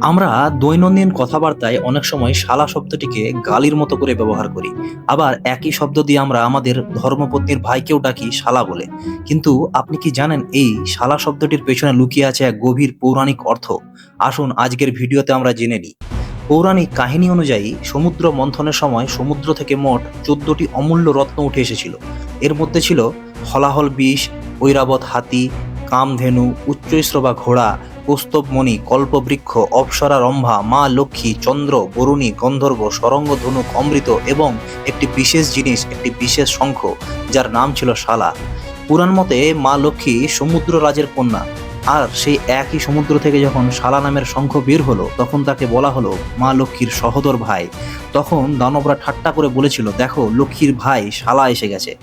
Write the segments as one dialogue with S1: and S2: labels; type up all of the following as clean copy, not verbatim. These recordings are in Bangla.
S1: আমরা দৈনন্দিন কথাবার্তায় অনেক সময় শালা শব্দটিকে গালির মতো করে ব্যবহার করি। আবার একই শব্দ দিয়ে আমরা আমাদের ধর্মপত্নীর ভাইকেও ডাকি শালা বলে। কিন্তু আপনি কি জানেন এই শালা শব্দটির পেছনে লুকিয়ে আছে এক গভীর পৌরাণিক অর্থ? আসুন আজকের ভিডিওতে আমরা জেনে নিই। পৌরাণিক কাহিনী অনুযায়ী সমুদ্র মন্থনের সময় সমুদ্র থেকে মোট ১৪টি অমূল্য রত্ন উঠে এসেছিল। এর মধ্যে ছিল হলাহল বিষ, ঐরাবত হাতি, কামধেনু, উচ্চৈশ্রবা ঘোড়া, কৌস্তবমণি, কল্পবৃক্ষ, অপ্সরা রম্ভা, মা লক্ষ্মী, চন্দ্র, বরুণী, গন্ধর্ব, সরঙ্গ ধনুক, অমৃত এবং একটি বিশেষ জিনিস, একটি বিশেষ শঙ্খ, যার নাম ছিল শালা। পুরাণ মতে মা লক্ষ্মী সমুদ্র রাজের কন্যা। আর সেই একই সমুদ্র থেকে যখন শালা নামের শঙ্খ বের হলো তখন তাকে বলা হলো মা লক্ষ্মীর সহোদর ভাই। তখন দানবরা ঠাট্টা করে বলেছিল, দেখো লক্ষ্মীর ভাই শালা এসে গেছে।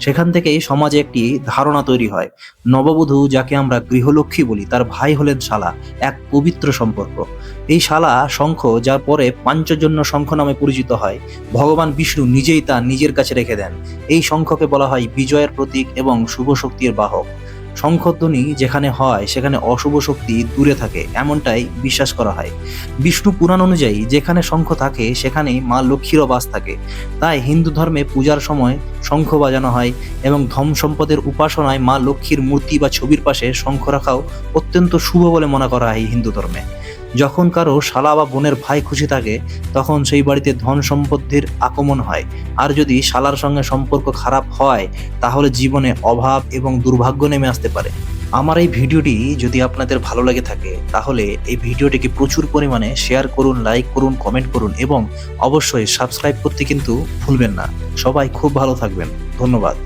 S1: সেখান থেকেই সমাজে একটি ধারণা তৈরি হয়, নববধূ যাকে আমরা গৃহলক্ষ্মী বলি তার ভাই হলেন শালা, এক পবিত্র সম্পর্ক। এই শালা শঙ্খ, যার পরে পাঞ্চজন্য শঙ্খ নামে পরিচিত হয়, ভগবান বিষ্ণু নিজেই তা নিজের কাছে রেখে দেন। এই শঙ্খকে বলা হয় বিজয়ের প্রতীক এবং শুভ শক্তির বাহক। শঙ্খধ্বনি যেখানে হয় সেখানে অশুভ শক্তি দূরে থাকে, এমনটাই বিশ্বাস করা হয়। বিষ্ণু পুরাণ অনুযায়ী যেখানে শঙ্খ থাকে সেখানেই মা লক্ষ্মীরও বাস থাকে। তাই হিন্দু ধর্মে পূজার সময় শঙ্খ বাজানো হয় এবং ধন সম্পদের উপাসনায় মা লক্ষ্মীর মূর্তি বা ছবির পাশে শঙ্খ রাখাও অত্যন্ত শুভ বলে মনে করা হয় হিন্দু ধর্মে। যখন কারো শালা বা বোনের ভাই খুশি থাকে তখন সেই বাড়িতে ধন সম্পত্তির আগমন হয়। আর যদি শালার সঙ্গে সম্পর্ক খারাপ হয় তাহলে জীবনে অভাব এবং দুর্ভাগ্য নেমে আসতে পারে। আমার এই ভিডিওটি যদি আপনাদের ভালো লেগে থাকে তাহলে এই ভিডিওটিকে প্রচুর পরিমাণে শেয়ার করুন, লাইক করুন, কমেন্ট করুন এবং অবশ্যই সাবস্ক্রাইব করতে কিন্তু ভুলবেন না। সবাই খুব ভালো থাকবেন। ধন্যবাদ।